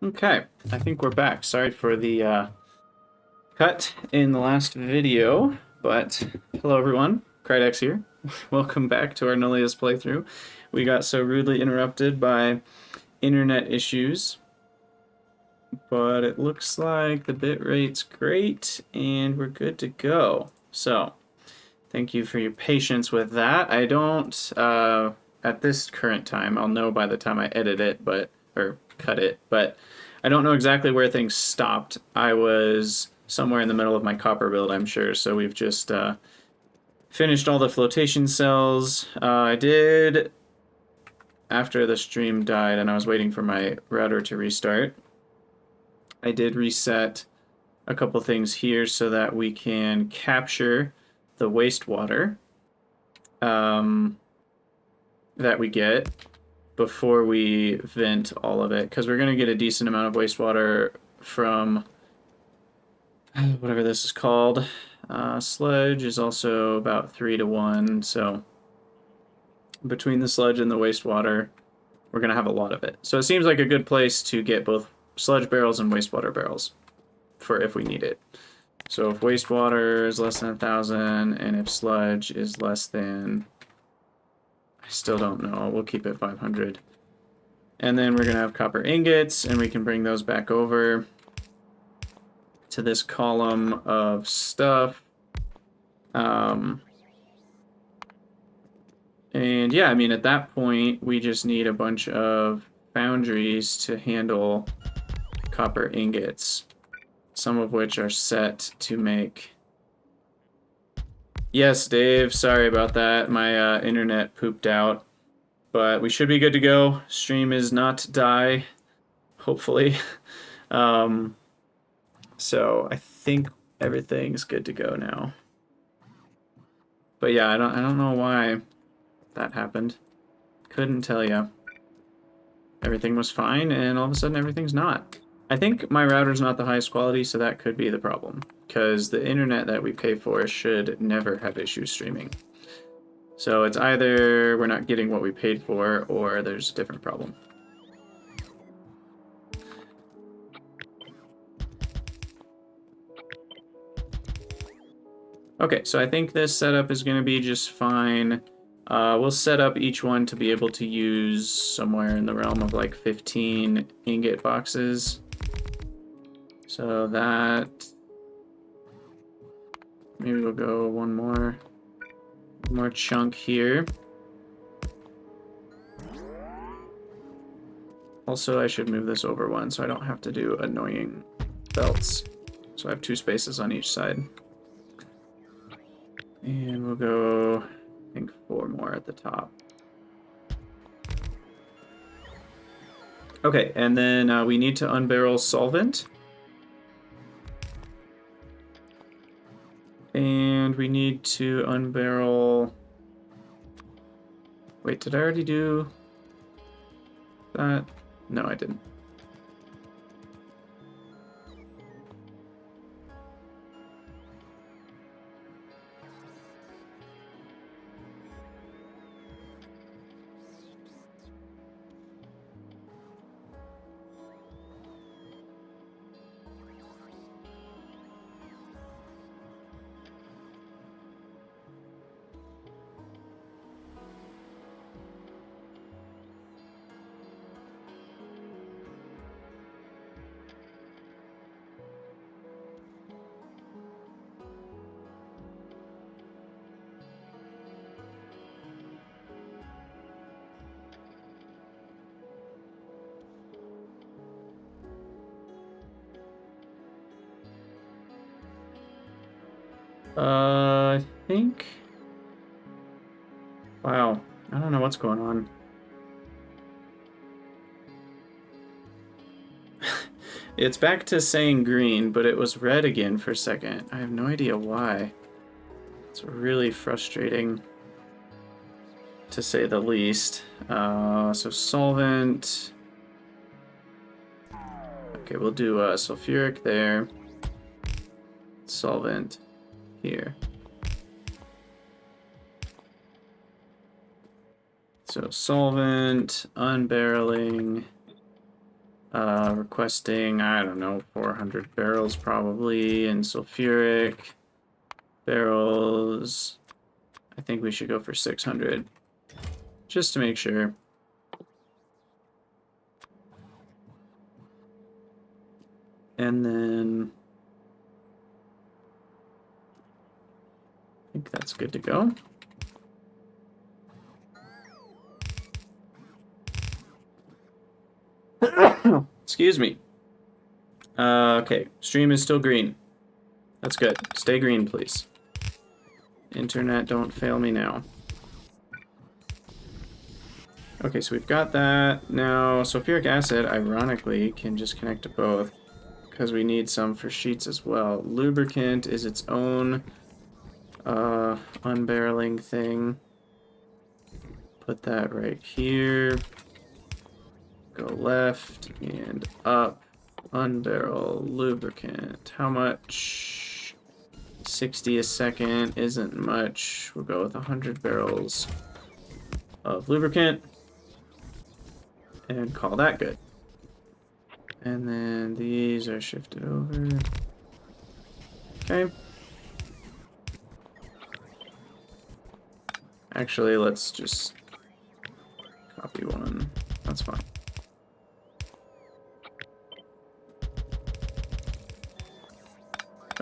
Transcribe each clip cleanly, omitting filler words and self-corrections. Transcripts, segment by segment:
Okay, I think we're back. Sorry for the cut in the last video, but hello everyone, Krydex here. Welcome back to our Nullius playthrough. We got so rudely interrupted by internet issues, but it looks like the bitrate's great and we're good to go. So, thank you for your patience with that. I don't, at this current time, I'll know by the time I edit it, or cut it, but I don't know exactly where things stopped. I was somewhere in the middle of my copper build, I'm sure, so we've just finished all the flotation cells. I did, after the stream died and I was waiting for my router to restart, I did reset a couple things here so that we can capture the wastewater that we get before we vent all of it, because we're going to get a decent amount of wastewater from whatever this is called. Sludge is also about 3 to 1, so between the sludge and the wastewater, we're going to have a lot of it. So it seems like a good place to get both sludge barrels and wastewater barrels for if we need it. So if wastewater is less than 1,000 and if sludge is less than, I still don't know, we'll keep it 500. And then we're going to have copper ingots, and we can bring those back over to this column of stuff. And yeah, I mean, at that point, we just need a bunch of foundries to handle copper ingots, some of which are set to make... Yes, Dave, sorry about that. My internet pooped out. But we should be good to go. Stream is not to die, hopefully. So I think everything's good to go now. But yeah, I don't know why that happened. Couldn't tell you. Everything was fine, and all of a sudden everything's not. I think my router's not the highest quality, so that could be the problem. Because the internet that we pay for should never have issues streaming. So it's either we're not getting what we paid for, or there's a different problem. Okay, so I think this setup is going to be just fine. We'll set up each one to be able to use somewhere in the realm of like 15 ingot boxes. So that... Maybe we'll go one more chunk here. Also, I should move this over one so I don't have to do annoying belts. So I have 2 spaces on each side. And we'll go, I think, 4 more at the top. Okay, and then we need to unbarrel solvent. And we need to unbarrel... Wait, did I already do that? No, I didn't. I think... Wow, I don't know what's going on. It's back to saying green, but it was red again for a second. I have no idea why. It's really frustrating, to say the least. So solvent... Okay, we'll do sulfuric there. Solvent here. So solvent, unbarreling, Requesting, I don't know, 400 barrels probably, and sulfuric barrels. I think we should go for 600, just to make sure. And then I think that's good to go. Excuse me. Okay, stream is still green. That's good. Stay green, please. Internet, don't fail me now. Okay, so we've got that. Now, sulfuric acid, ironically, can just connect to both, because we need some for sheets as well. Lubricant is its own unbarreling thing. Put that right here. Go left and up. Unbarrel lubricant. How much? 60 a second isn't much. We'll go with 100 barrels of lubricant and call that good. And then these are shifted over. Okay. Actually, let's just copy one. That's fine.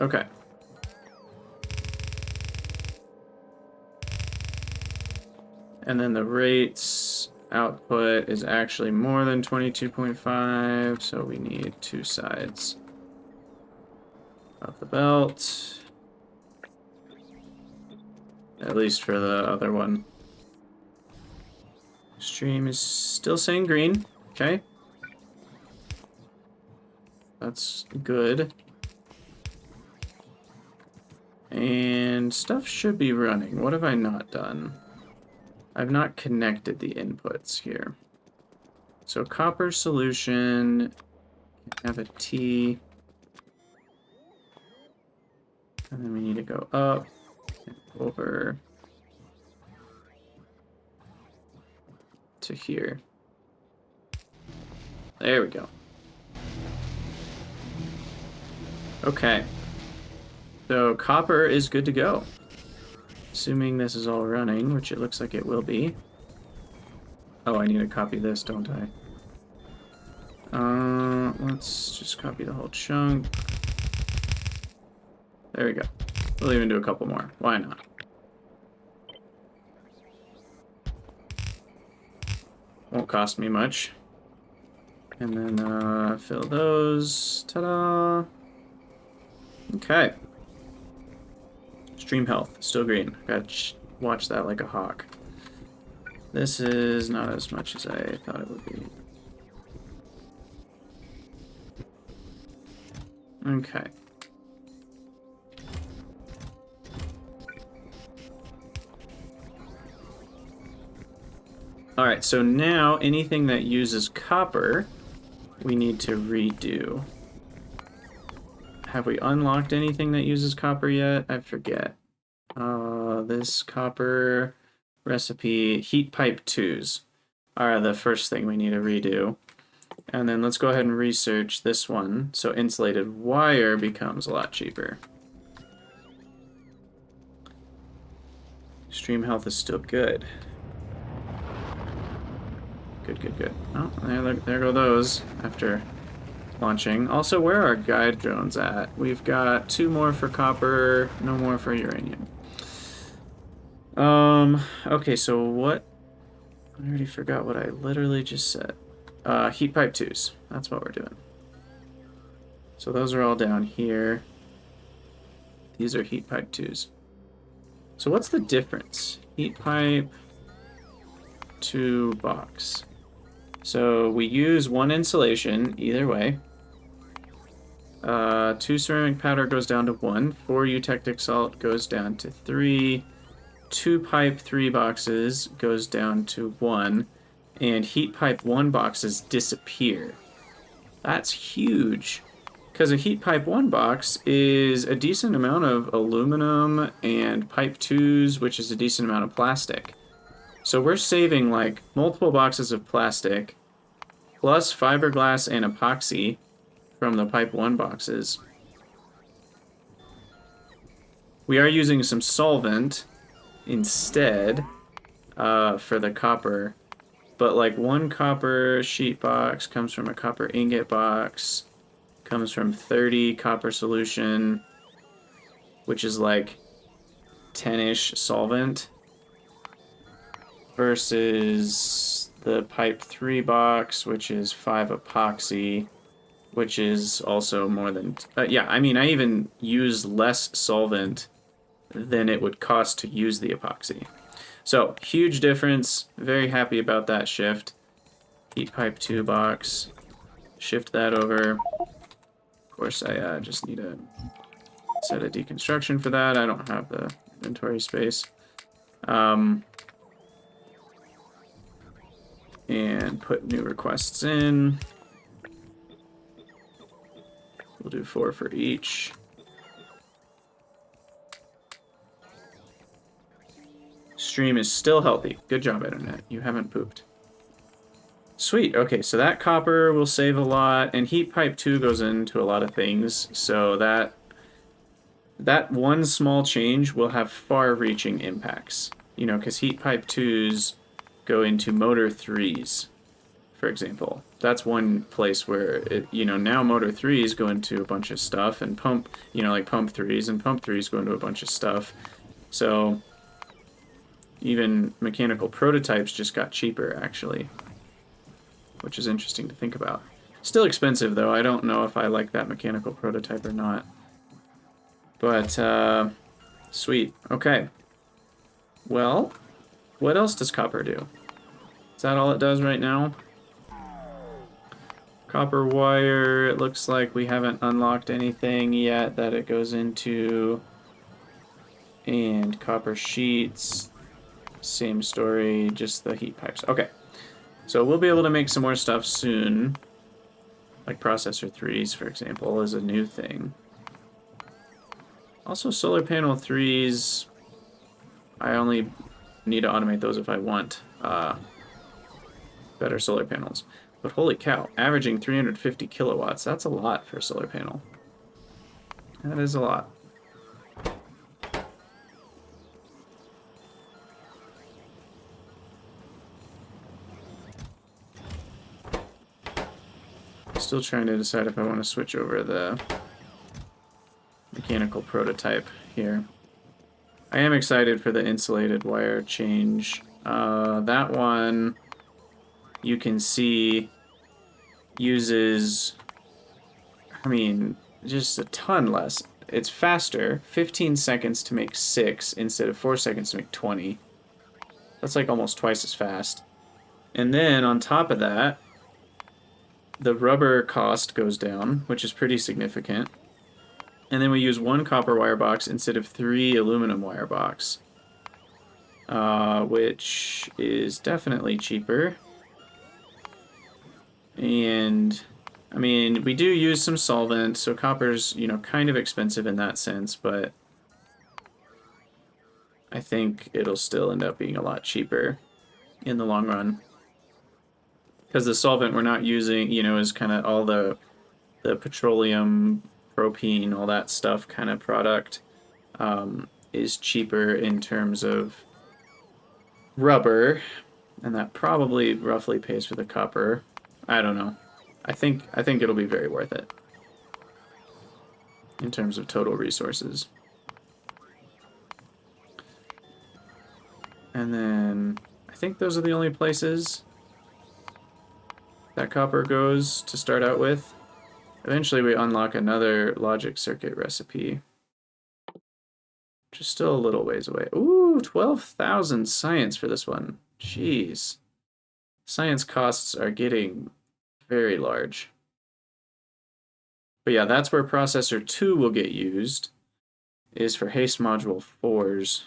Okay. And then the rates output is actually more than 22.5, so we need 2 sides of the belt. At least for the other one. Stream is still saying green. Okay. That's good. And stuff should be running. What have I not done? I've not connected the inputs here. So copper solution, have a T. And then we need to go up and over to here. There we go. Okay. So copper is good to go. Assuming this is all running, which it looks like it will be. Oh, I need to copy this, don't I? Let's just copy the whole chunk. There we go. We'll even do a couple more. Why not? Won't cost me much. And then fill those. Ta-da! Okay. Stream health, still green. Gotta watch that like a hawk. This is not as much as I thought it would be. Okay. Alright, so now anything that uses copper, we need to redo. Have we unlocked anything that uses copper yet? I forget. This copper recipe, heat pipe 2s are the first thing we need to redo. And then let's go ahead and research this one. So insulated wire becomes a lot cheaper. Stream health is still good. Good, good, good. Oh, there go those after launching. Also, where are our guide drones at? We've got 2 more for copper, no more for uranium. Okay, so what? I already forgot what I literally just said. Heat pipe 2s. That's what we're doing. So those are all down here. These are heat pipe 2s. So what's the difference? Heat pipe 2 box. So we use 1 insulation either way. 2 ceramic powder goes down to 1. 4 eutectic salt goes down to 3. 2 pipe 3 boxes goes down to 1. And heat pipe 1 boxes disappear. That's huge. Because a heat pipe 1 box is a decent amount of aluminum and pipe 2s, which is a decent amount of plastic. So we're saving like multiple boxes of plastic plus fiberglass and epoxy from the Pipe 1 boxes. We are using some solvent instead for the copper. But like 1 copper sheet box comes from a copper ingot box, comes from 30 copper solution, which is like 10-ish solvent, versus the Pipe 3 box, which is 5 epoxy, which is also more than... yeah, I mean, I even use less solvent than it would cost to use the epoxy. So, huge difference. Very happy about that shift. Heat Pipe 2 box. Shift that over. Of course, I just need a set of deconstruction for that. I don't have the inventory space. And put new requests in. We'll do 4 for each. Stream is still healthy. Good job, Internet. You haven't pooped. Sweet. Okay, so that copper will save a lot, and Heat Pipe 2 goes into a lot of things, so that one small change will have far-reaching impacts. You know, because Heat Pipe 2s go into Motor 3s, for example. That's one place where, it, you know, now Motor 3s go into a bunch of stuff, and Pump, you know, like Pump 3s, and Pump 3s go into a bunch of stuff. So... even mechanical prototypes just got cheaper, actually. Which is interesting to think about. Still expensive, though. I don't know if I like that mechanical prototype or not. But, sweet. Okay. Well, what else does copper do? Is that all it does right now? Copper wire, it looks like we haven't unlocked anything yet that it goes into. And copper sheets... same story, just the heat pipes. Okay, so we'll be able to make some more stuff soon. Like processor 3s, for example, is a new thing. Also, solar panel 3s, I only need to automate those if I want better solar panels. But holy cow, averaging 350 kilowatts, that's a lot for a solar panel. That is a lot. Still trying to decide if I want to switch over the mechanical prototype here. I am excited for the insulated wire change. That one, you can see, uses, I mean, just a ton less. It's faster, 15 seconds to make 6 instead of 4 seconds to make 20. That's like almost twice as fast. And then on top of that, the rubber cost goes down, which is pretty significant. And then we use 1 copper wire box instead of 3 aluminum wire box. Which is definitely cheaper. And, I mean, we do use some solvent, so copper's, you know, kind of expensive in that sense, but I think it'll still end up being a lot cheaper in the long run. Because the solvent we're not using, you know, is kind of all the petroleum, propene, all that stuff kind of product is cheaper in terms of rubber, and that probably roughly pays for the copper. I don't know. I think it'll be very worth it in terms of total resources. And then I think those are the only places that copper goes to start out with. Eventually we unlock another logic circuit recipe, which is still a little ways away. Ooh, 12,000 science for this one. Jeez. Science costs are getting very large. But yeah, that's where processor 2 will get used, is for haste module 4s.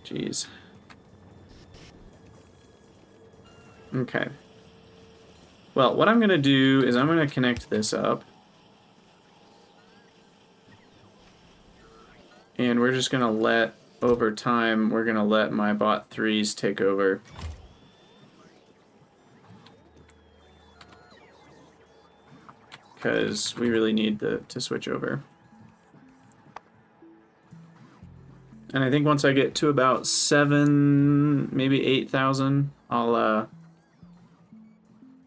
Jeez. Okay. Well, what I'm going to do is I'm going to connect this up. And we're just going to let, over time, we're going to let my bot 3s take over. because we really need to switch over. And I think once I get to about 7, maybe 8,000, I'll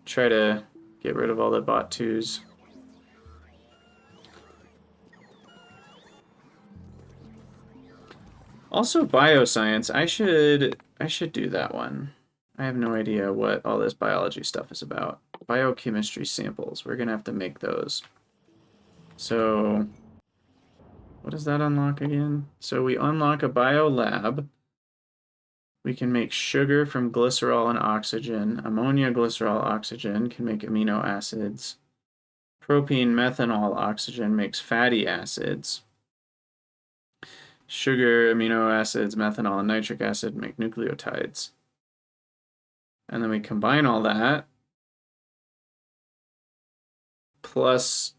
try to get rid of all the bot 2s. Also, bioscience. I should do that one. I have no idea what all this biology stuff is about. Biochemistry samples. We're gonna have to make those. So, what does that unlock again? So we unlock a bio lab. We can make sugar from glycerol and oxygen. Ammonia, glycerol, oxygen can make amino acids. Propene, methanol, oxygen makes fatty acids. Sugar, amino acids, methanol, and nitric acid make nucleotides. And then we combine all that plus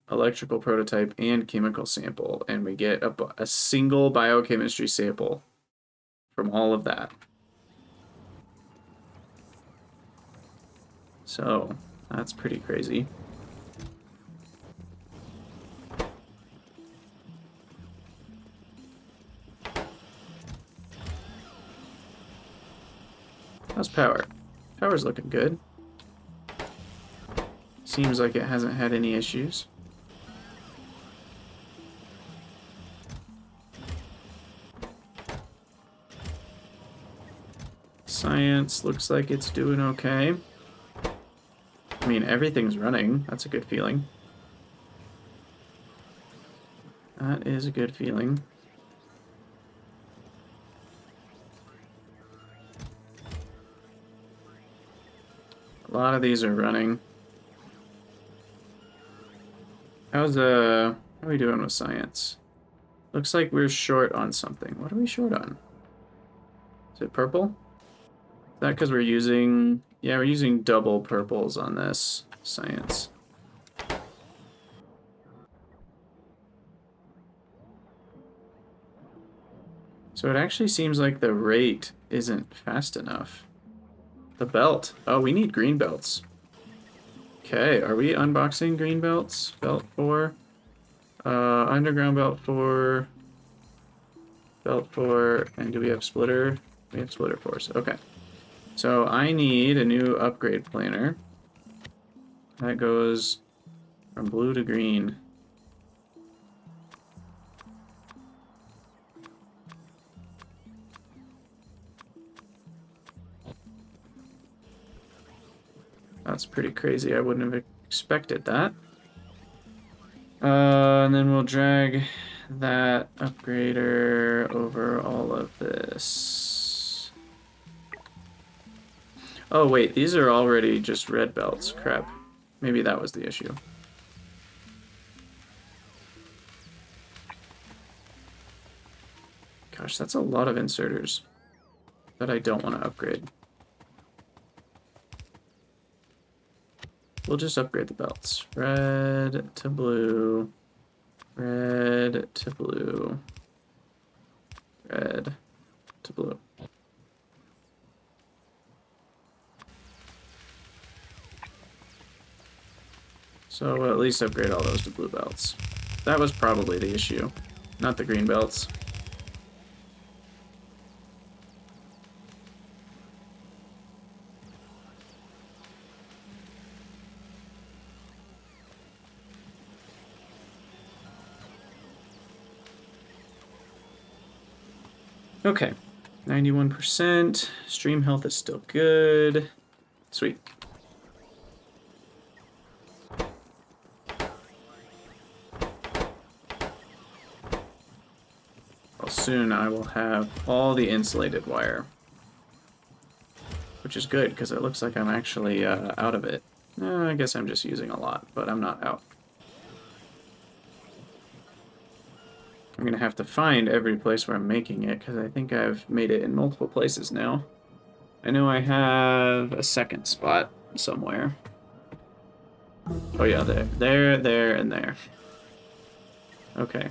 electrical prototype and chemical sample, and we get a single biochemistry sample from all of that. So that's pretty crazy. How's power? Power's looking good. Seems like it hasn't had any issues. Science looks like it's doing okay. I mean, everything's running. That's a good feeling. That is a good feeling. A lot of these are running. How are we doing with science? Looks like we're short on something. What are we short on? Is it purple? Is that because we're using... Yeah, we're using double purples on this science. So it actually seems like the rate isn't fast enough. The belt. Oh, we need green belts. Okay, are we unboxing green belts? Belt 4. Underground belt 4. Belt 4. And do we have splitter? We have splitter 4s. Okay. So I need a new upgrade planner. That goes from blue to green. That's pretty crazy. I wouldn't have expected that. And then we'll drag that upgrader over all of this. Oh wait, these are already just red belts. Crap. Maybe that was the issue. Gosh, that's a lot of inserters that I don't want to upgrade. We'll just upgrade the belts. Red to blue. Red to blue. Red to blue. So we'll at least upgrade all those to blue belts. That was probably the issue, not the green belts. Okay, 91%. Stream health is still good. Sweet. Well, soon I will have all the insulated wire, which is good because it looks like I'm actually out of it. I guess I'm just using a lot, but I'm not out. I'm gonna have to find every place where I'm making it because I think I've made it in multiple places now. I know I have a second spot somewhere. Oh yeah, there, and there. Okay,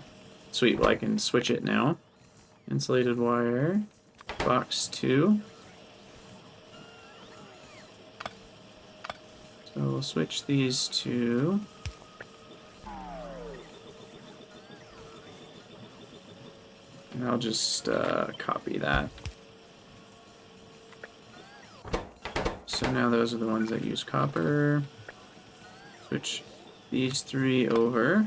sweet. Well, I can switch it now. Insulated wire, box 2. So we'll switch these two. And I'll just copy that. So now those are the ones that use copper. Switch these 3 over.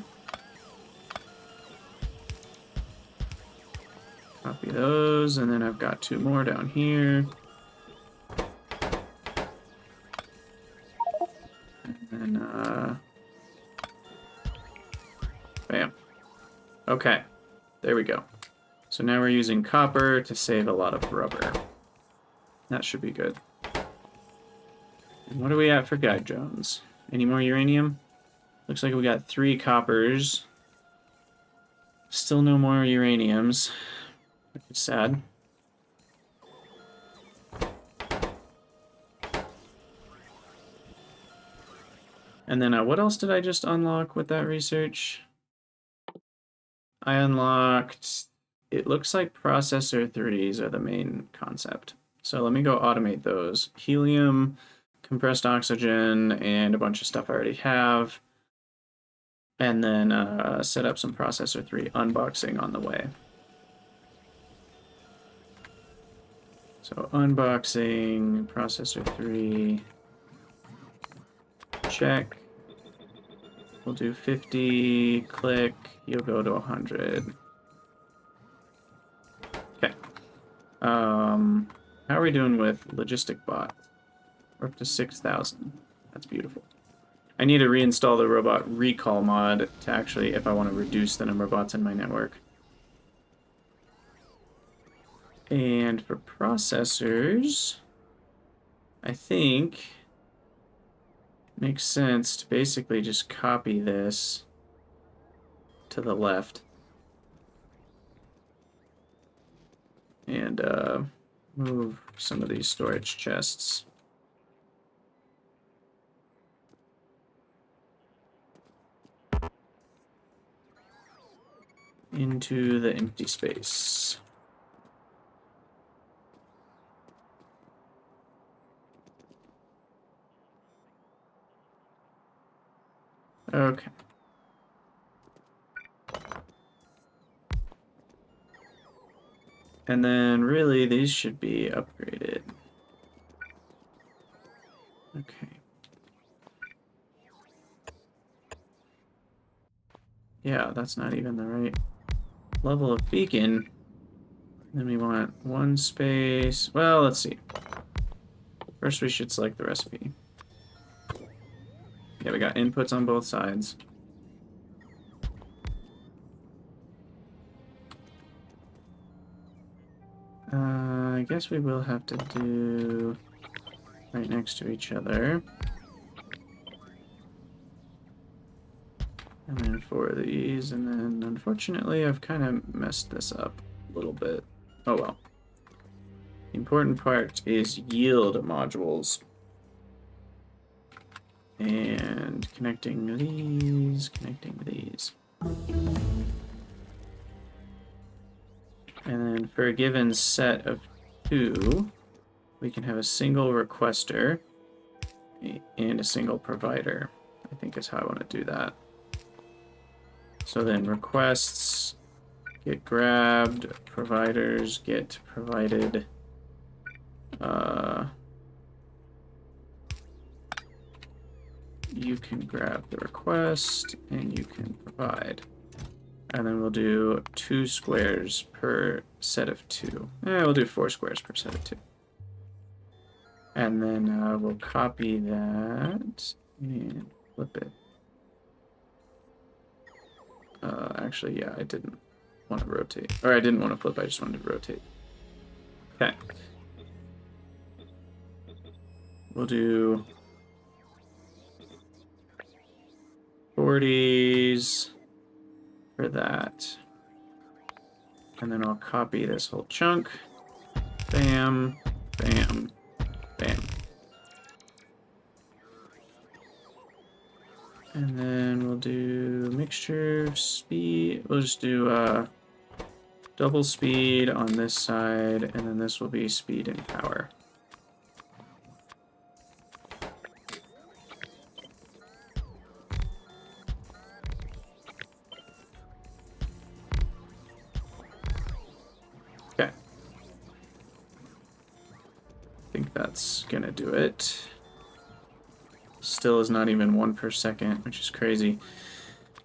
Copy those, and then I've got 2 more down here. And then, bam. Okay, there we go. So now we're using copper to save a lot of rubber. That should be good. And what are we at for guide drones? Any more uranium? Looks like we got 3 coppers. Still no more uraniums. Which is sad. And then what else did I just unlock with that research? I unlocked... It looks like processor 3s are the main concept. So let me go automate those. Helium, compressed oxygen, and a bunch of stuff I already have. And then set up some processor 3 unboxing on the way. So unboxing, processor 3, check. We'll do 50, click, you'll go to 100. Okay. How are we doing with logistic bot? We're up to 6,000. That's beautiful. I need to reinstall the robot recall mod to actually, if I want to reduce the number of bots in my network. And for processors, I think it makes sense to basically just copy this to the left. And move some of these storage chests. Into the empty space. Okay. And then really these should be upgraded. Okay. Yeah, that's not even the right level of beacon. Then we want 1 space. Well, let's see. First we should select the recipe. Yeah, we got inputs on both sides. I guess we will have to do right next to each other. And then 4 of these, and then unfortunately I've kind of messed this up a little bit. Oh well. The important part is yield modules. And connecting these. And then for a given set of 2, we can have a single requester and a single provider. I think is how I want to do that. So then requests get grabbed, providers get provided. You can grab the request and you can provide. And then we'll do 2 squares per set of 2. We'll do 4 squares per set of 2. And then we'll copy that and flip it. Actually, yeah, I didn't want to rotate. Or I didn't want to flip, I just wanted to rotate. Okay. We'll do 40s for that. And then I'll copy this whole chunk. Bam, bam, bam. And then we'll do mixture speed. We'll just do double speed on this side, and then this will be speed and power. that's gonna do it. Still is not even 1 per second, which is crazy.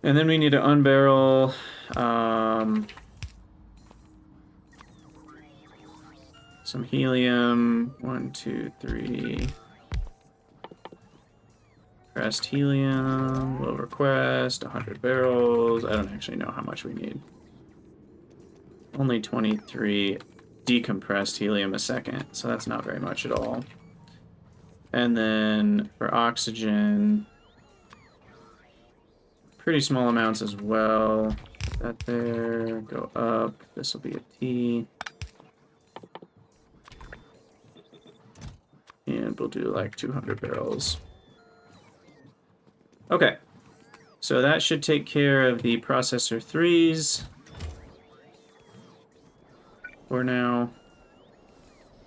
And then we need to unbarrel some helium. 1, 2, 3. Pressed helium, will request 100 barrels. I don't actually know how much we need. Only 23 decompressed helium a second, so that's not very much at all. And then for oxygen, pretty small amounts as well. Put that there, go up. This will be a T. And we'll do like 200 barrels. Okay, so that should take care of the processor 3s. For now,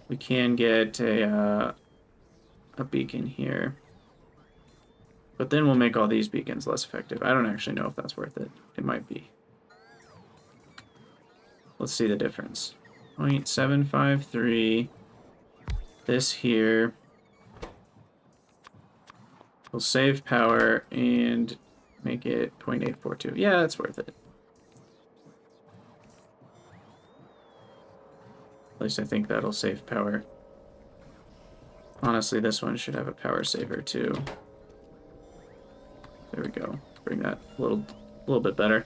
we can get a beacon here. But then we'll make all these beacons less effective. I don't actually know if that's worth it. It might be. Let's see the difference. 0.753. This here. We'll save power and make it 0.842. Yeah, that's worth it. At least I think that'll save power. Honestly, this one should have a power saver too. There we go. Bring that a little bit better.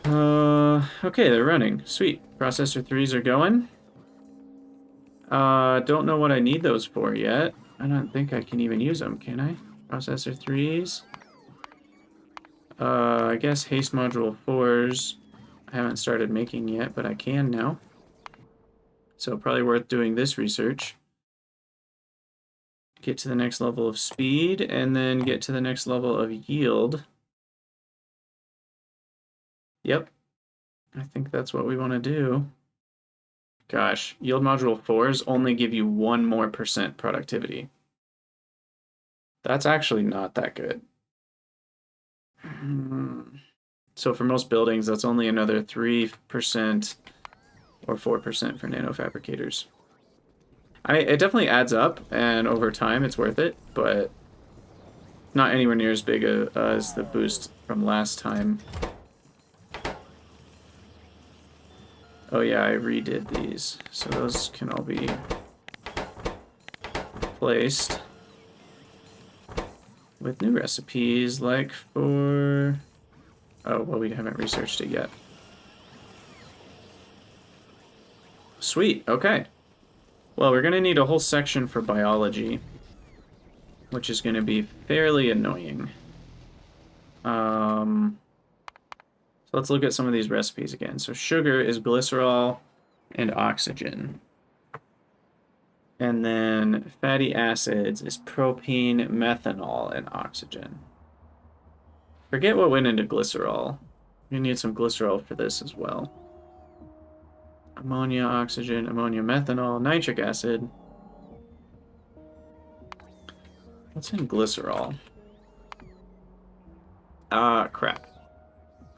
Okay, they're running. Sweet. Processor 3s are going. Don't know what I need those for yet. I don't think I can even use them, can I? Processor 3s. I guess haste module 4s. I haven't started making yet, but I can now. So probably worth doing this research. Get to the next level of speed, and then get to the next level of yield. Yep. I think that's what we want to do. Gosh, yield module 4s only give you 1 more % productivity. That's actually not that good. So for most buildings, that's only another 3% or 4% for nanofabricators. It definitely adds up, and over time it's worth it, but not anywhere near as big as the boost from last time. Oh yeah, I redid these, so those can all be replaced with new recipes, like for... Oh, well, we haven't researched it yet. Sweet, okay. Well, we're going to need a whole section for biology, which is going to be fairly annoying. So let's look at some of these recipes again. So sugar is glycerol and oxygen. And then fatty acids is propene, methanol, and oxygen. Forget what went into glycerol. We need some glycerol for this as well. Ammonia, oxygen, ammonia, methanol, nitric acid. What's in glycerol? Ah, crap.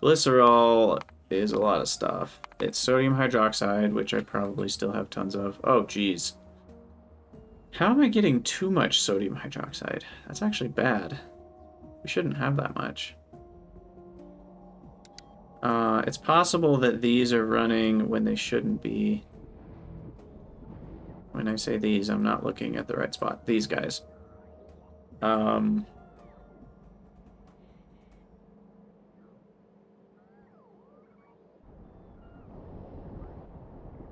Glycerol is a lot of stuff. It's sodium hydroxide, which I probably still have tons of. Oh, geez. How am I getting too much sodium hydroxide? That's actually bad. We shouldn't have that much. It's possible that these are running when they shouldn't be. When I say these, I'm not looking at the right spot. These guys.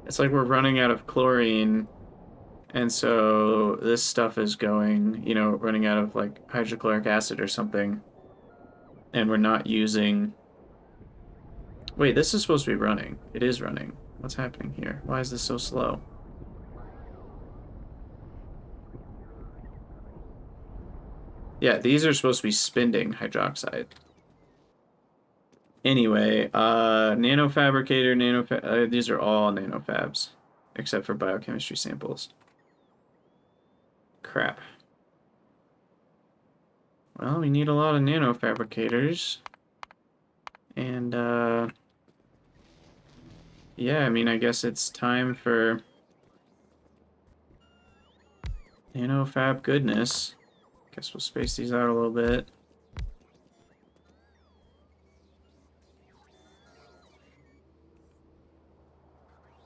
It's like we're running out of chlorine, and so this stuff is going, you know, running out of like hydrochloric acid or something, and we're not using... Wait, this is supposed to be running. It is running. What's happening here? Why is this so slow? Yeah, these are supposed to be spending hydroxide. Anyway, nanofabricator, these are all nanofabs, except for biochemistry samples. Crap. Well, we need a lot of nanofabricators. And, yeah, I mean, I guess it's time for Nanofab goodness. Guess we'll space these out a little bit.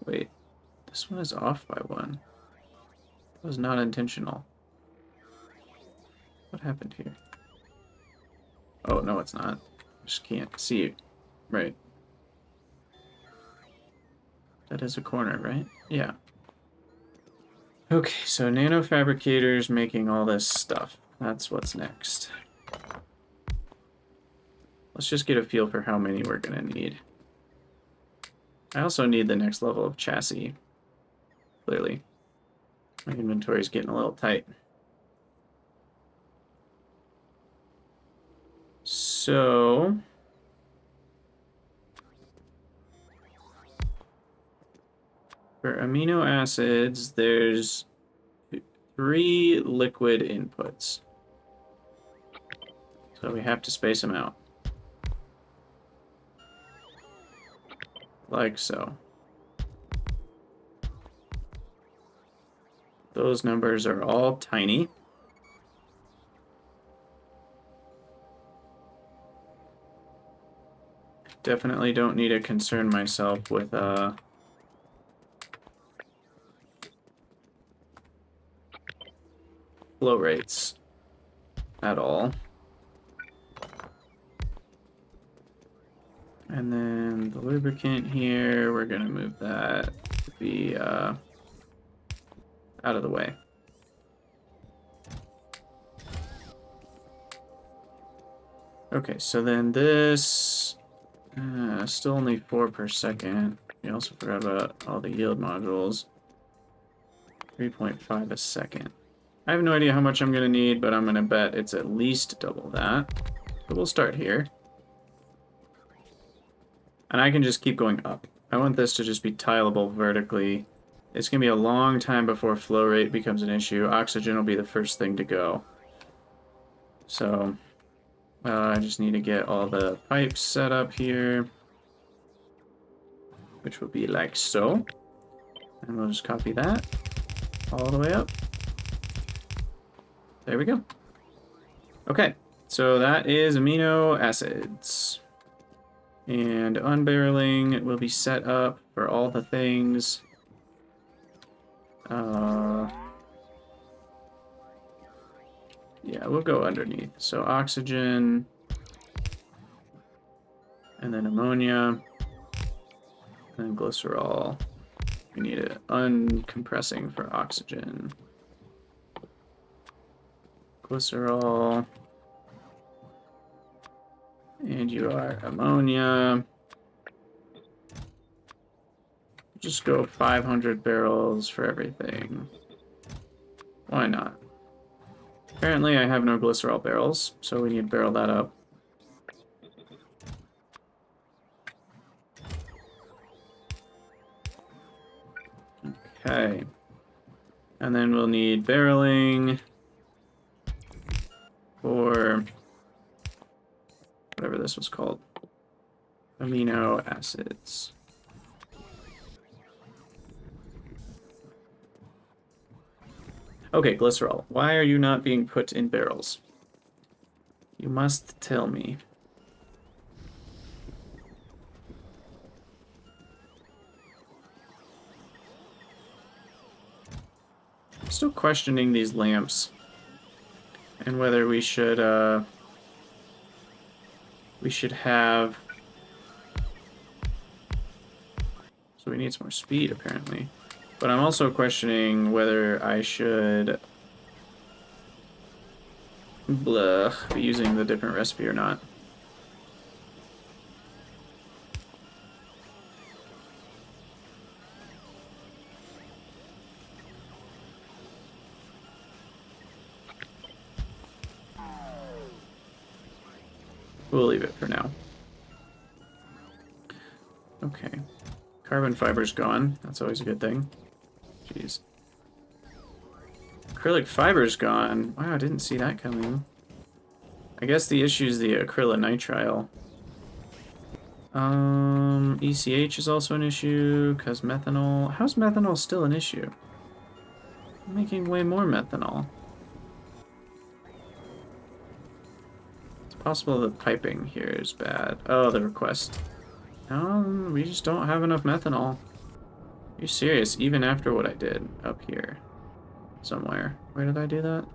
Wait, this one is off by one. That was not intentional. What happened here? Oh, no, it's not. Just can't see it. Right. That is a corner, right? Yeah. Okay, so nanofabricators making all this stuff. That's what's next. Let's just get a feel for how many we're gonna need. I also need the next level of chassis. Clearly. My inventory's getting a little tight. So... for amino acids, there's 3 liquid inputs. So we have to space them out. Like so. Those numbers are all tiny. Definitely don't need to concern myself with flow rates at all. And then the lubricant here, we're gonna move that to be out of the way. Okay, so then this still only 4 per second. We also forgot about all the yield modules. 3.5 a second. I have no idea how much I'm gonna need, but I'm gonna bet it's at least double that. But we'll start here. And I can just keep going up. I want this to just be tileable vertically. It's going to be a long time before flow rate becomes an issue. Oxygen will be the first thing to go. So, I just need to get all the pipes set up here. Which will be like so. And we'll just copy that all the way up. There we go. Okay, so that is amino acids. And unbarreling will be set up for all the things. Yeah, we'll go underneath. So oxygen, and then ammonia, and then glycerol. We need it uncompressing for oxygen. Glycerol. And you are ammonia. Just go 500 barrels for everything. Why not? Apparently I have no glycerol barrels, so we need to barrel that up. Okay. And then we'll need barreling for whatever this was called. Amino acids. Okay, glycerol. Why are you not being put in barrels? You must tell me. I'm still questioning these lamps and whether we should have... So we need some more speed, apparently. But I'm also questioning whether I should be using the different recipe or not. We'll leave it for now. Okay. Carbon fiber's gone. That's always a good thing. Jeez. Acrylic fiber's gone. Wow, I didn't see that coming. I guess the issue is the acrylonitrile. ECH is also an issue, because methanol... How's methanol still an issue? I'm making way more methanol. It's possible the piping here is bad. Oh, the request. No, we just don't have enough methanol. Are you serious? Even after what I did up here. Somewhere. Where did I do that?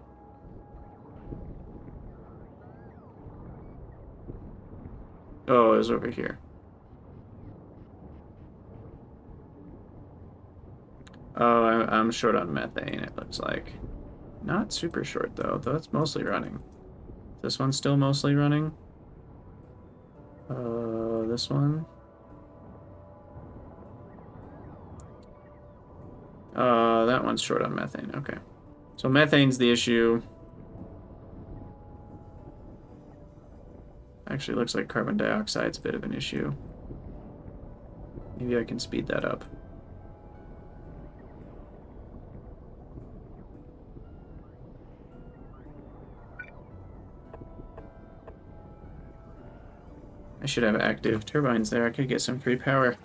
Oh, it was over here. Oh, I'm short on methane, it looks like. Not super short, though. That's mostly running. This one's still mostly running. This one. That one's short on methane. Okay. So methane's the issue. Actually, looks like carbon dioxide's a bit of an issue. Maybe I can speed that up. I should have active turbines there. I could get some free power.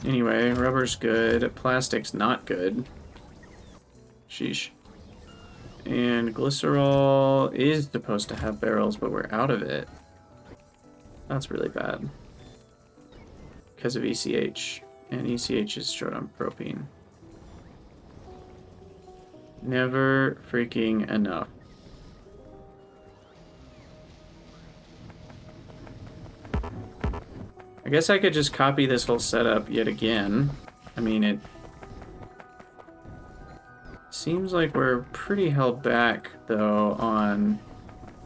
Anyway, rubber's good. Plastic's not good. Sheesh. And glycerol is supposed to have barrels, but we're out of it. That's really bad. Because of ECH. And ECH is short on propene. Never freaking enough. I guess I could just copy this whole setup yet again. I mean, it seems like we're pretty held back, though, on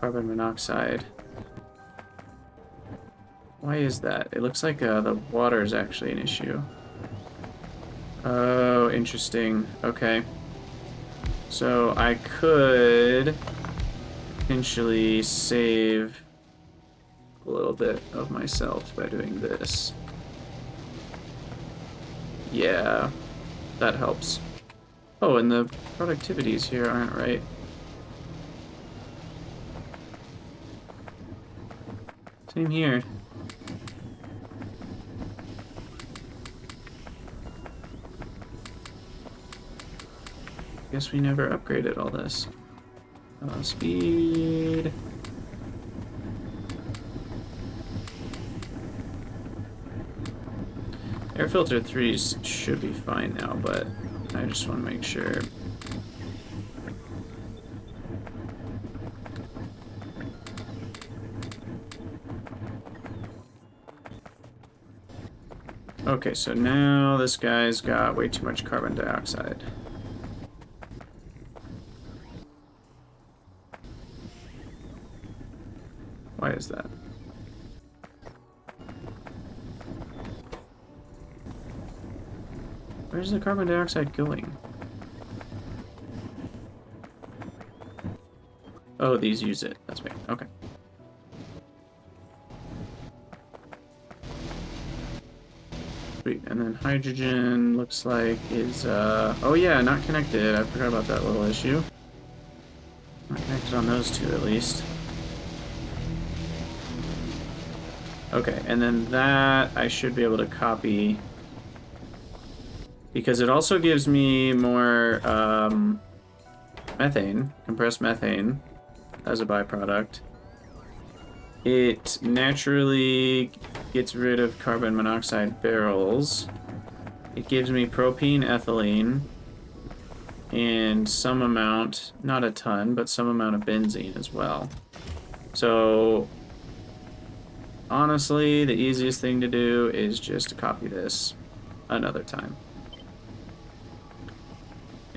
carbon monoxide. Why is that? It looks like the water is actually an issue. Oh, interesting. Okay. So I could potentially save a little bit of myself by doing this. Yeah, that helps. Oh, and the productivities here aren't right. Same here. Guess we never upgraded all this. Speed. Air filter 3s should be fine now, but I just want to make sure. Okay, so now this guy's got way too much carbon dioxide. Why is that? Where's the carbon dioxide going? Oh, these use it. That's me. Okay. Sweet. And then hydrogen looks like is, oh yeah, not connected. I forgot about that little issue. Not connected on those two, at least. Okay, and then that I should be able to copy, because it also gives me more methane, compressed methane, as a byproduct. It naturally gets rid of carbon monoxide barrels. It gives me propene, ethylene, and some amount, not a ton, but some amount of benzene as well. So honestly, the easiest thing to do is just to copy this another time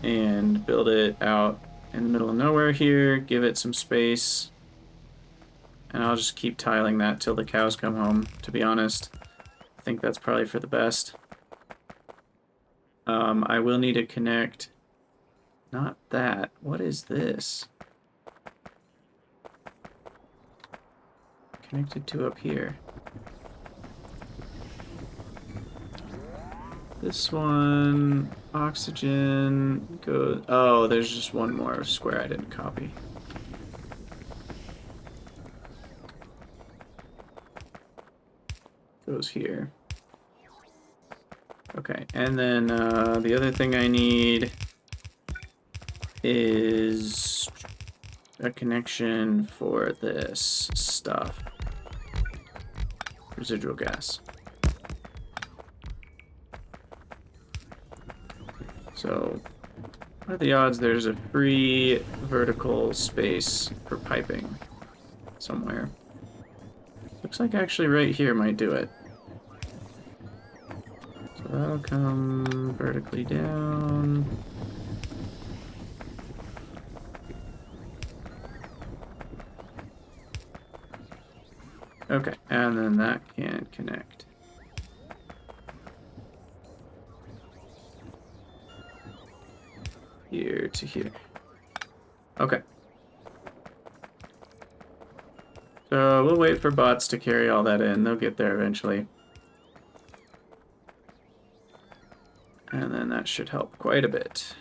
and build it out in the middle of nowhere here, give it some space, and I'll just keep tiling that till the cows come home, to be honest. I think that's probably for the best. I will need to connect, not that, what is this? Connected to up here. This one, oxygen, goes, oh, there's just one more square I didn't copy. Goes here. Okay, and then the other thing I need is a connection for this stuff. Residual gas. So, what are the odds there's a free vertical space for piping somewhere? Looks like actually right here might do it. So that'll come vertically down. Okay, and then that can connect. Here to here. Okay. So we'll wait for bots to carry all that in. They'll get there eventually. And then that should help quite a bit.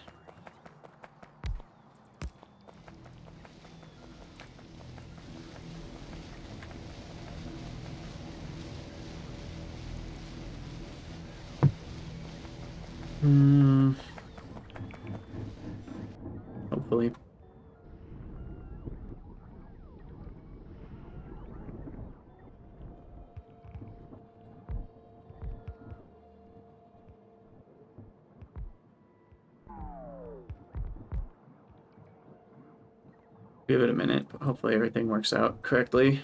Hopefully. Give it a minute, but hopefully everything works out correctly.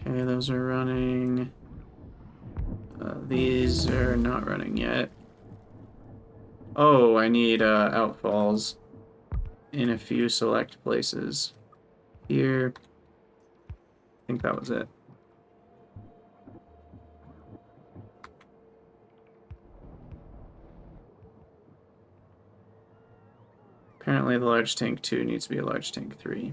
Okay, those are running. These are not running yet. Oh, I need outfalls in a few select places. Here. I think that was it. Apparently the large tank 2 needs to be a large tank 3.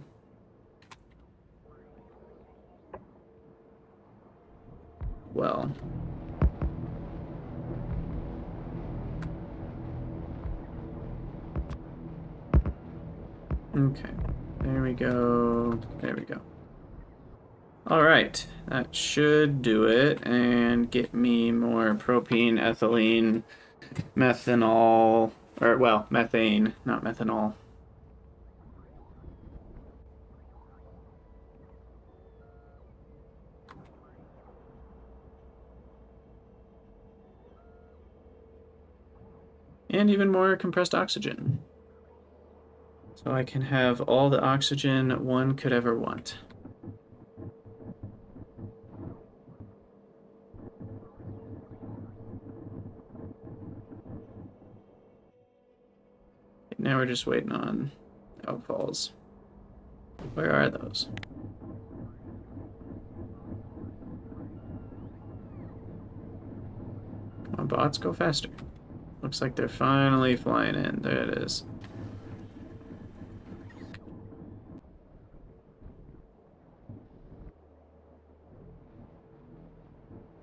Well. Okay. There we go. There we go. Alright. That should do it and get me more propene, ethylene, methanol, or, well, methane, not methanol. And even more compressed oxygen. So I can have all the oxygen one could ever want. Now we're just waiting on outfalls. Where are those? Come on, bots, go faster. Looks like they're finally flying in. There it is.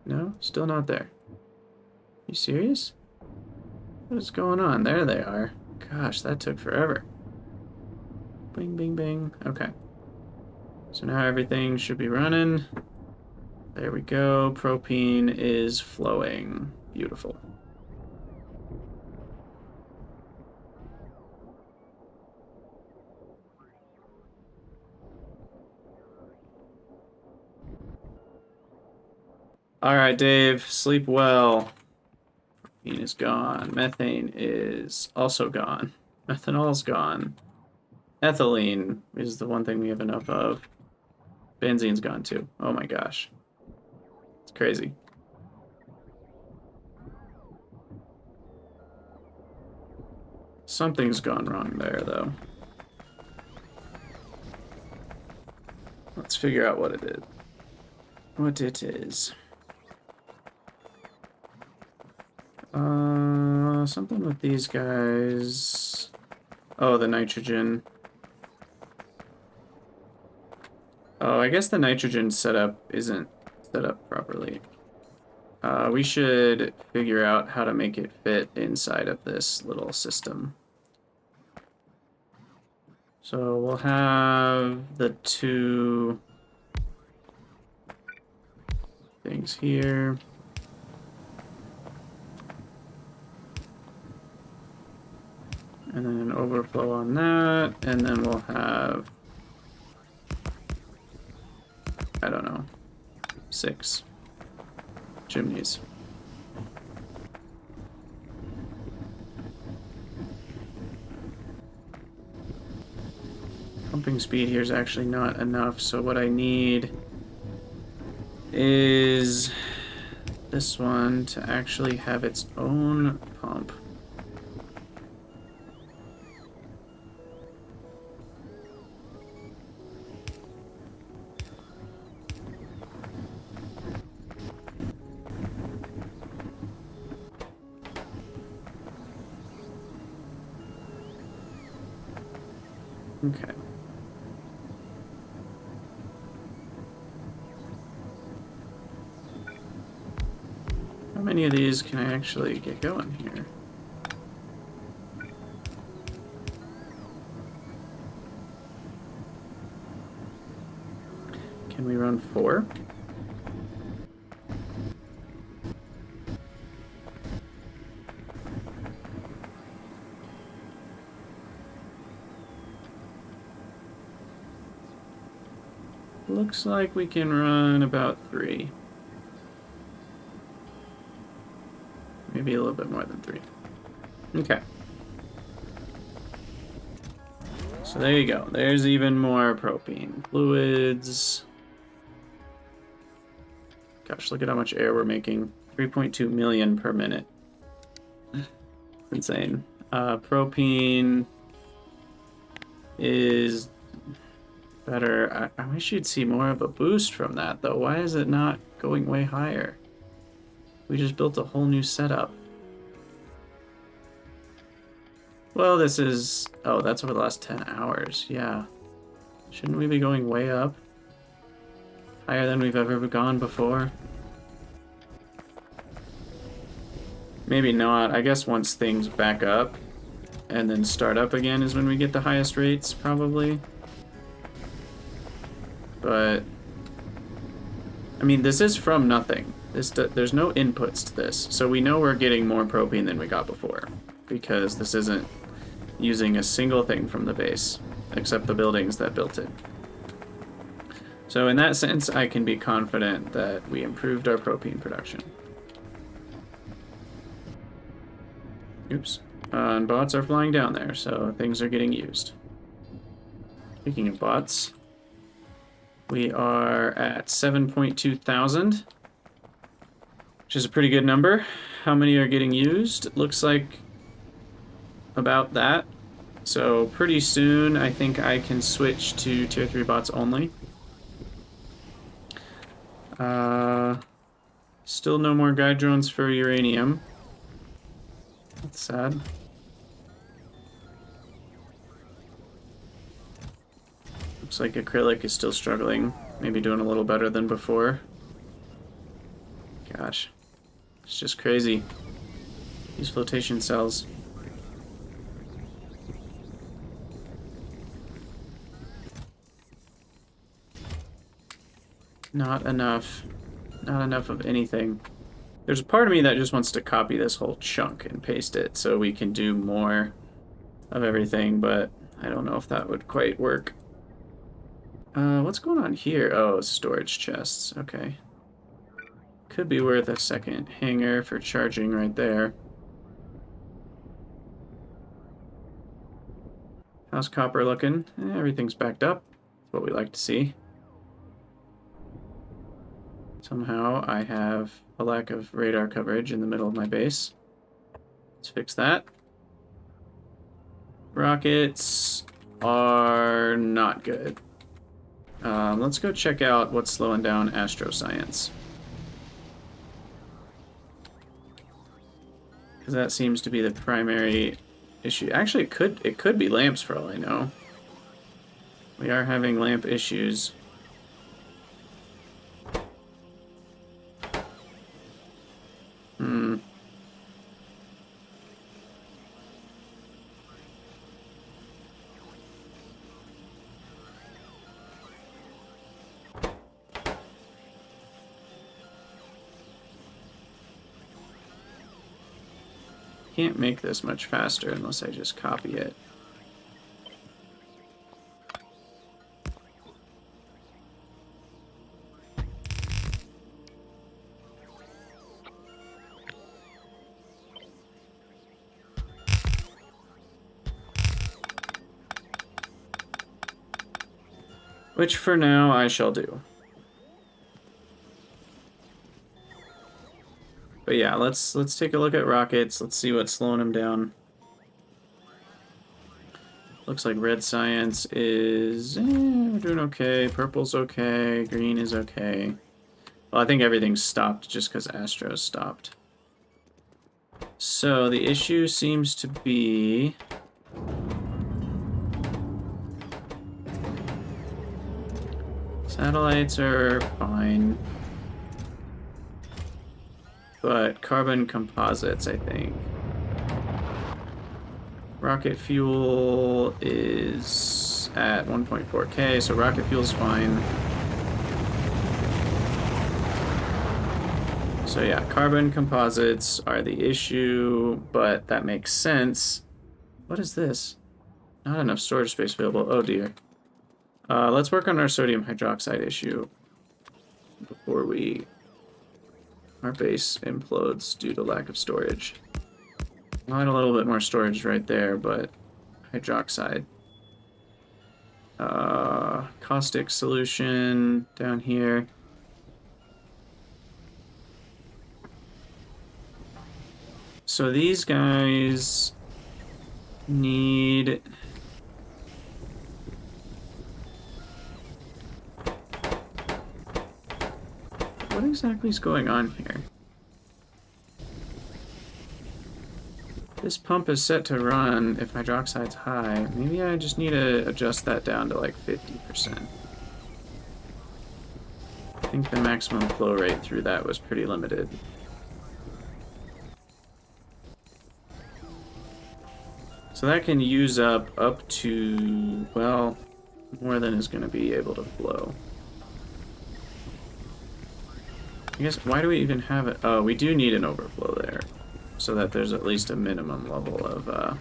No, still not there. You serious? What is going on? There they are. Gosh, that took forever. Bing, bing, bing. Okay. So now everything should be running. There we go. Propene is flowing. Beautiful. All right, Dave, sleep well. Propene is gone. Methane is also gone. Methanol's gone. Ethylene is the one thing we have enough of. Benzene's gone too. Oh my gosh. It's crazy. Something's gone wrong there, though. Let's figure out what it is. What it is. Something with these guys. Oh, the nitrogen. Oh, I guess the nitrogen setup isn't set up properly. We should figure out how to make it fit inside of this little system. So we'll have the two things here. And then an overflow on that, and then we'll have, I don't know, 6 chimneys. Pumping speed here is actually not enough, so what I need is this one to actually have its own pump. Okay. How many of these can I actually get going here? Can we run 4? Looks like we can run about 3. Maybe a little bit more than 3. Okay. So there you go. There's even more propane. Fluids. Gosh, look at how much air we're making. 3.2 million per minute. It's insane. Propane is better. I wish you'd see more of a boost from that, though. Why is it not going way higher? We just built a whole new setup. Well, this is... Oh, that's over the last 10 hours. Yeah. Shouldn't we be going way up? Higher than we've ever gone before? Maybe not. I guess once things back up and then start up again is when we get the highest rates, probably. But... I mean, this is from nothing. There's no inputs to this. So we know we're getting more propane than we got before. Because this isn't using a single thing from the base, except the buildings that built it. So in that sense, I can be confident that we improved our propane production. Oops. And bots are flying down there, so things are getting used. Speaking of bots, we are at 7.2 thousand, which is a pretty good number. How many are getting used? It looks like about that. So pretty soon I think I can switch to tier 3 bots only. Still no more guide drones for uranium. That's sad. Looks like acrylic is still struggling. Maybe doing a little better than before. Gosh. It's just crazy. These flotation cells. Not enough. Not enough of anything. There's a part of me that just wants to copy this whole chunk and paste it so we can do more of everything, but I don't know if that would quite work. What's going on here? Oh, storage chests. Okay. Could be worth a second hanger for charging right there. How's copper looking? Everything's backed up. That's what we like to see. Somehow I have a lack of radar coverage in the middle of my base. Let's fix that. Rockets are not good. Let's go check out what's slowing down astroscience. Because that seems to be the primary issue. Actually, it could be lamps for all I know. We are having lamp issues. can't make this much faster unless I just copy it. Which for now I shall do. But yeah, let's take a look at rockets. Let's see what's slowing them down. Looks like red science is we're doing okay. Purple's okay. Green is okay. Well, I think everything's stopped just because Astro's stopped. So the issue seems to be satellites are fine. But carbon composites, I think. Rocket fuel is at 1.4K, so rocket fuel's fine. So yeah, carbon composites are the issue, but that makes sense. What is this? Not enough storage space available. Oh dear. Let's work on our sodium hydroxide issue before our base implodes due to lack of storage. I had a little bit more storage right there, but hydroxide. Caustic solution down here. So these guys need... What exactly is going on here? This pump is set to run if hydroxide's high. Maybe I just need to adjust that down to like 50%. I think the maximum flow rate through that was pretty limited. So that can use up to, well, more than is going to be able to flow. I guess, why do we even have it? Oh, we do need an overflow there, so that there's at least a minimum level of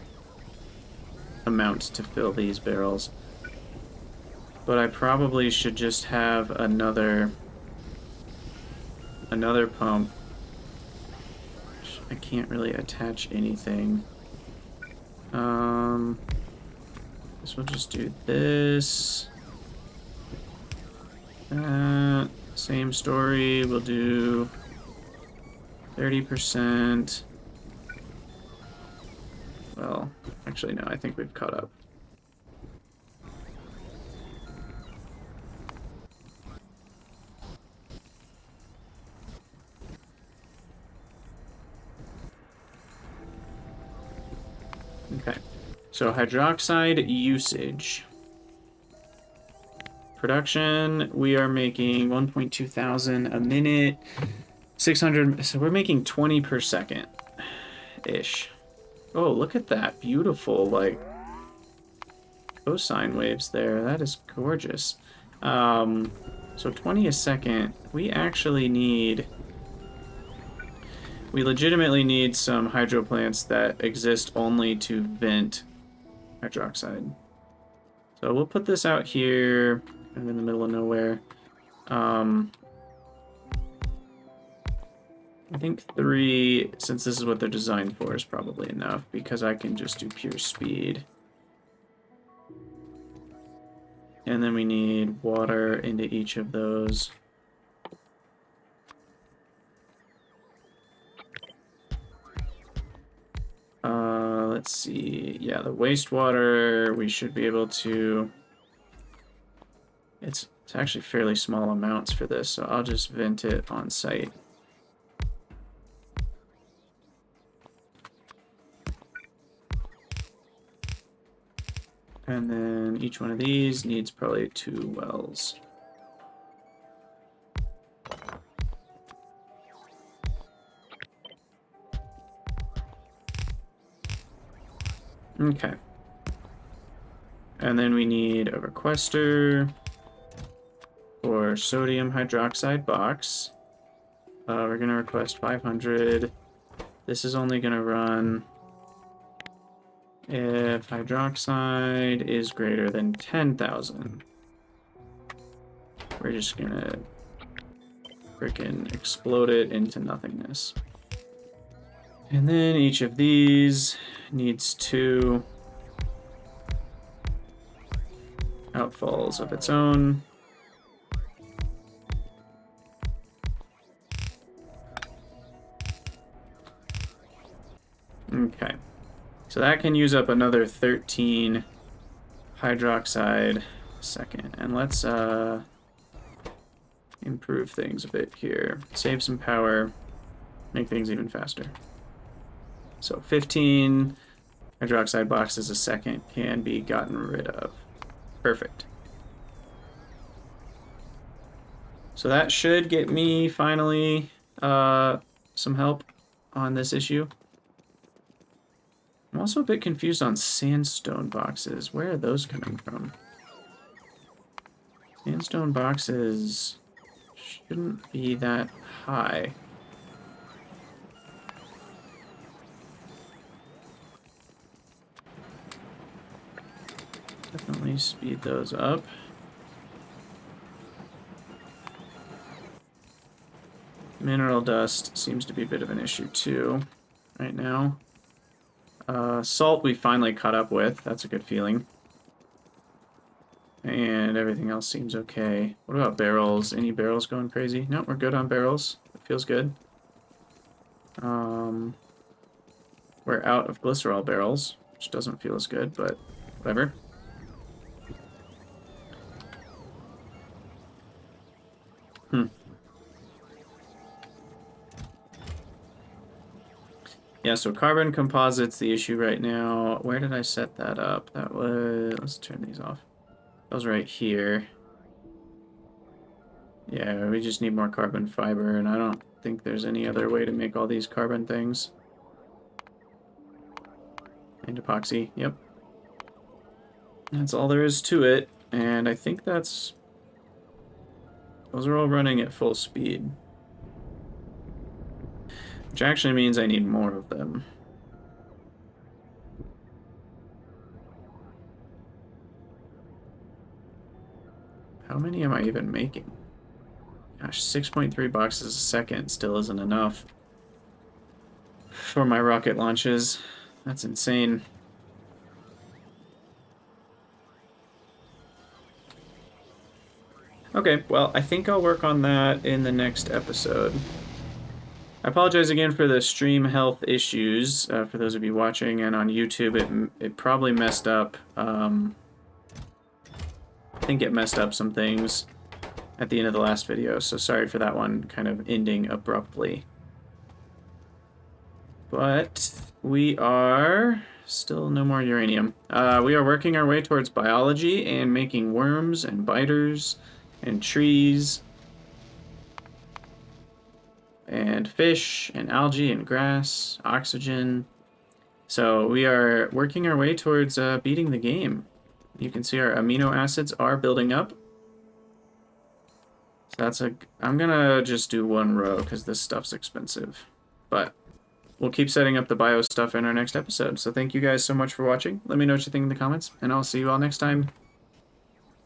amount to fill these barrels. But I probably should just have another pump. I can't really attach anything. Guess we'll just do this. Same story, we'll do 30%. Well, actually no, I think we've caught up. Okay, so hydroxide usage. Production, we are making 1.2 thousand a minute, 600, so we're making 20 per second ish. Oh, look at that beautiful, like, cosine waves there. That is gorgeous. So 20 a second, we legitimately need some hydro plants that exist only to vent hydroxide. So we'll put this out here. I'm in the middle of nowhere. I think 3, since this is what they're designed for, is probably enough, because I can just do pure speed. And then we need water into each of those. Let's see. Yeah, the wastewater, we should be able to... It's actually fairly small amounts for this, so I'll just vent it on site. And then each one of these needs probably 2 wells. Okay. And then we need a requester for sodium hydroxide box. We're going to request 500. This is only going to run if hydroxide is greater than 10,000. We're just gonna frickin' explode it into nothingness. And then each of these needs 2 outfalls of its own. Okay, so that can use up another 13 hydroxide a second. And let's improve things a bit here. Save some power, make things even faster. So 15 hydroxide boxes a second can be gotten rid of. Perfect. So that should get me finally some help on this issue. I'm also a bit confused on sandstone boxes. Where are those coming from? Sandstone boxes shouldn't be that high. Definitely speed those up. Mineral dust seems to be a bit of an issue too right now. Salt we finally caught up with. That's a good feeling. And everything else seems okay. What about barrels? Any barrels going crazy? No, we're good on barrels. It feels good. We're out of glycerol barrels, which doesn't feel as good, but whatever. Yeah, so carbon composite's the issue right now. Where did I set that up? That was... Let's turn these off. That was right here. Yeah, we just need more carbon fiber, and I don't think there's any other way to make all these carbon things. And epoxy, yep. That's all there is to it, and I think that's... Those are all running at full speed. Which actually means I need more of them. How many am I even making? Gosh, 6.3 boxes a second still isn't enough for my rocket launches. That's insane. Okay, well, I think I'll work on that in the next episode. I apologize again for the stream health issues, for those of you watching, and on YouTube it probably messed up, I think it messed up some things at the end of the last video, so sorry for that one kind of ending abruptly. But we are... Still no more uranium. We are working our way towards biology and making worms and biters and trees and fish and algae and grass, oxygen. So we are working our way towards beating the game. You can see our amino acids are building up. So that's a... I'm gonna just do one row because this stuff's expensive. But we'll keep setting up the bio stuff in our next episode. So thank you guys so much for watching. Let me know what you think in the comments, and I'll see you all next time.